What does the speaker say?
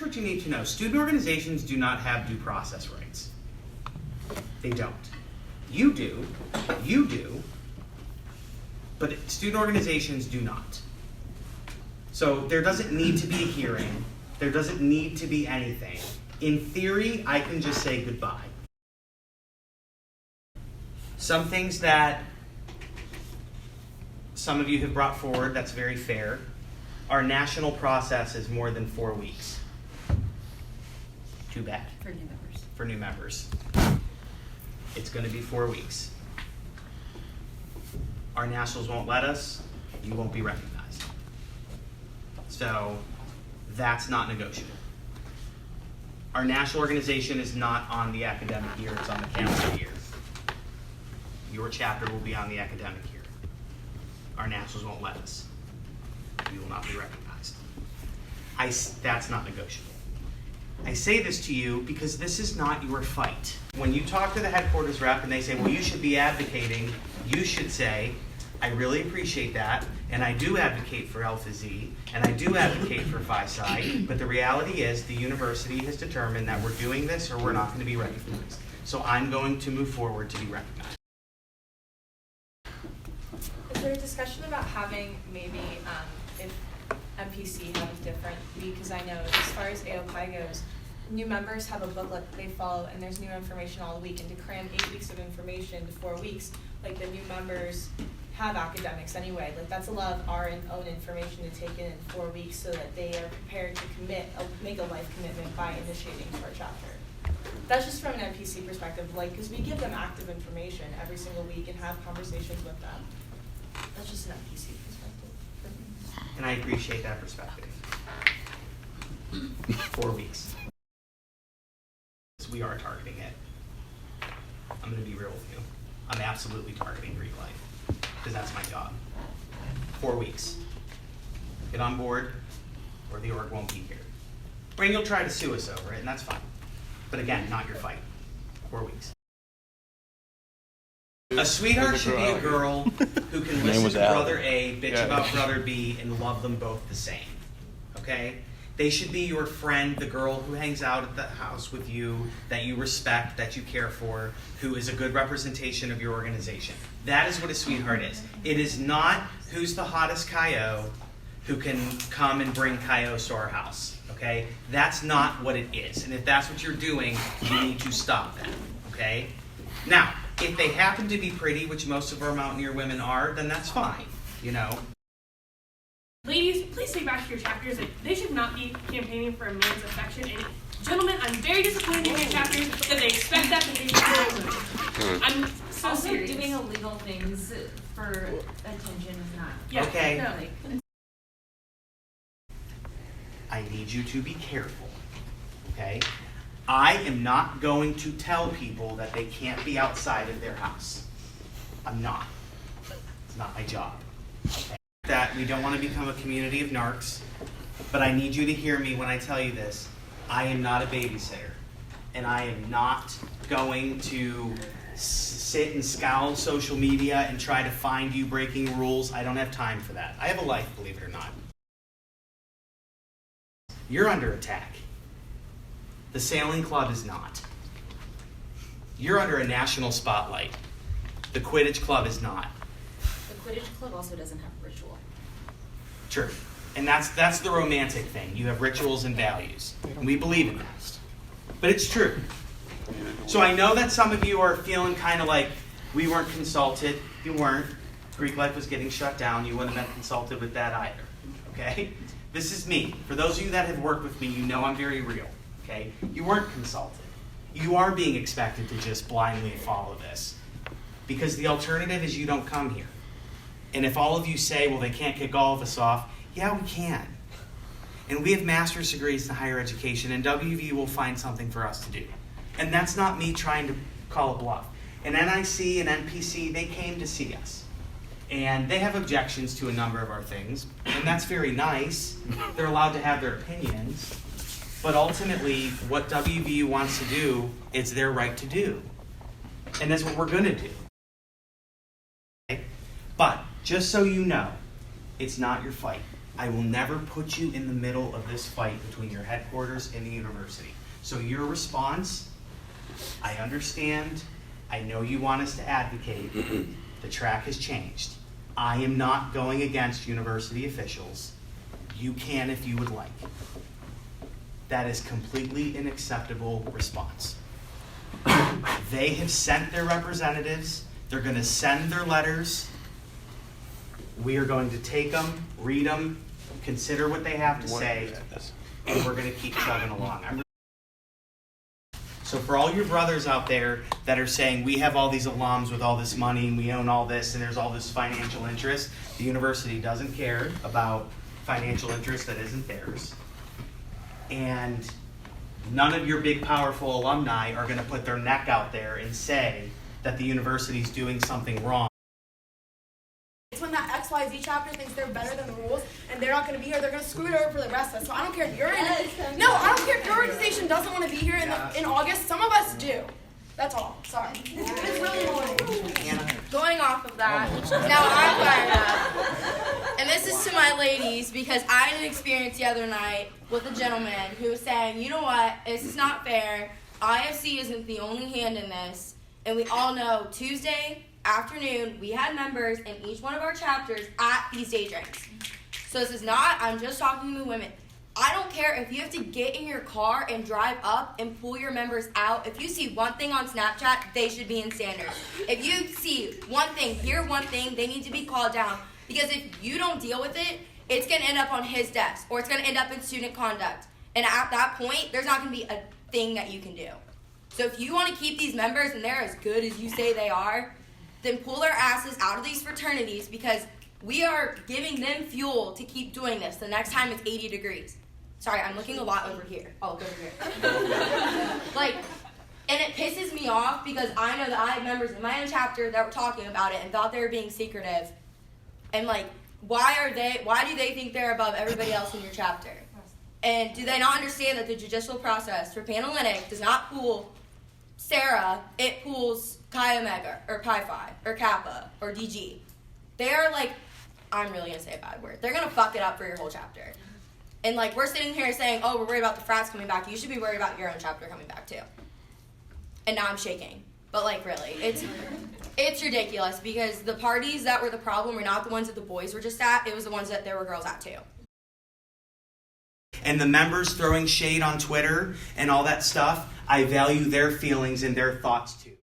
what you need to know. Student organizations do not have due process rights. They don't. You do, but student organizations do not. So there doesn't need to be a hearing. There doesn't need to be anything. In theory, I can just say goodbye. Some things that some of you have brought forward, that's very fair. Our national process is more than 4 weeks. Too bad. For new members. For new members. It's going to be 4 weeks. Our nationals won't let us. You won't be recognized. So that's not negotiable. Our national organization is not on the academic year, it's on the calendar year. Your chapter will be on the academic year. Our nationals won't let us. You will not be recognized. That's not negotiable. I say this to you because this is not your fight. When you talk to the headquarters rep and they say, well, you should be advocating, you should say, I really appreciate that, and I do advocate for Alpha Z, and I do advocate for Phi Psi, but the reality is the university has determined that we're doing this or we're not going to be recognized. So I'm going to move forward to be recognized. Is there a discussion about having maybe if MPC have a different week? Because I know as far as AOPI goes, new members have a booklet they follow and there's new information all week, and to cram 8 weeks of information to 4 weeks, like the new members have academics anyway. Like that's a lot of our own information to take in 4 weeks so that they are prepared to make a life commitment by initiating to our chapter. That's just from an MPC perspective, like, because we give them active information every single week and have conversations with them. That's just an MPC perspective for me. And I appreciate that perspective. 4 weeks. We are targeting it. I'm going to be real with you. I'm absolutely targeting Greek Life because that's my job. 4 weeks. Get on board or the org won't be here. Or you'll try to sue us over it, and that's fine. But again, not your fight. 4 weeks. A sweetheart should be a girl who can listen to brother A, bitch about brother B, and love them both the same. Okay? They should be your friend, the girl who hangs out at the house with you, that you respect, that you care for, who is a good representation of your organization. That is what a sweetheart is. It is not who's the hottest Kaio who can come and bring Kaios to our house. Okay? That's not what it is. And if that's what you're doing, you need to stop that. Okay? Now, if they happen to be pretty, which most of our Mountaineer women are, then that's fine. You know? Ladies, please take back to your chapters. They should not be campaigning for a man's affection. And gentlemen, I'm very disappointed in your chapters that they expect that they should. I'm so Also, serious. doing illegal things for attention is not. Yeah, Okay. No, like, I need you to be careful, okay? I am not going to tell people that they can't be outside of their house. I'm not. It's not my job. Okay? That we don't want to become a community of narcs, but I need you to hear me when I tell you this. I am not a babysitter, and I am not going to sit and scour social media and try to find you breaking rules. I don't have time for that. I have a life, believe it or not. You're under attack. The sailing club is not. You're under a national spotlight. The Quidditch club is not. The Quidditch club also doesn't have ritual. True. And that's the romantic thing. You have rituals and values. And we believe in that. But it's true. So I know that some of you are feeling kind of like we weren't consulted. You weren't. Greek Life was getting shut down. You wouldn't have been consulted with that either. Okay? This is me. For those of you that have worked with me, you know I'm very real. Okay? You weren't consulted. You are being expected to just blindly follow this. Because the alternative is you don't come here. And if all of you say, well, they can't kick all of us off, yeah, we can. And we have master's degrees in higher education, and WVU will find something for us to do. And that's not me trying to call a bluff. And NIC and NPC, they came to see us. And they have objections to a number of our things, and that's very nice. They're allowed to have their opinions. But ultimately, what WVU wants to do, it's their right to do. And that's what we're going to do. Okay? But, just so you know, it's not your fight. I will never put you in the middle of this fight between your headquarters and the university. So your response, I understand. I know you want us to advocate. The track has changed. I am not going against university officials. You can if you would like. That is completely an acceptable response. They have sent their representatives. They're going to send their letters. We are going to take them, read them, consider what they have to say, and we're going to keep chugging along. So for all your brothers out there that are saying, we have all these alums with all this money, and we own all this, and there's all this financial interest, the university doesn't care about financial interest that isn't theirs. And none of your big, powerful alumni are going to put their neck out there and say that the university's doing something wrong. It's when that XYZ chapter thinks they're better than the rules and they're not going to be here, they're going to screw it over for the rest of us. So I don't care if you're in it. No, I don't care if your organization doesn't want to be here in August. Some of us do. That's all. Sorry. It's really annoying. Going off of that, now I'm fired up. And this is to my ladies because I had an experience the other night with a gentleman who was saying, you know what, this is not fair. IFC isn't the only hand in this. And we all know Tuesday afternoon, we had members in each one of our chapters at these day drinks. So this is not, I'm just talking to the women. I don't care if you have to get in your car and drive up and pull your members out. If you see one thing on Snapchat, they should be in standards. If you see one thing, hear one thing, they need to be called down. Because if you don't deal with it, it's going to end up on his desk or it's going to end up in student conduct. And at that point, there's not going to be a thing that you can do. So if you want to keep these members and they're as good as you say they are, then pull their asses out of these fraternities because we are giving them fuel to keep doing this the next time it's 80 degrees. Sorry, I'm looking a lot over here. Oh, go over here. And it pisses me off because I know that I have members in my own chapter that were talking about it and thought they were being secretive. And why do they think they're above everybody else in your chapter? And do they not understand that the judicial process for Panhellenic does not pool Sarah, it pools Chi Omega, or Pi Phi, or Kappa, or DG. They're I'm really going to say a bad word. They're going to fuck it up for your whole chapter. And we're sitting here saying, oh, we're worried about the frats coming back. You should be worried about your own chapter coming back too. And now I'm shaking. But really, it's ridiculous because the parties that were the problem were not the ones that the boys were just at. It was the ones that there were girls at too. And the members throwing shade on Twitter and all that stuff, I value their feelings and their thoughts too.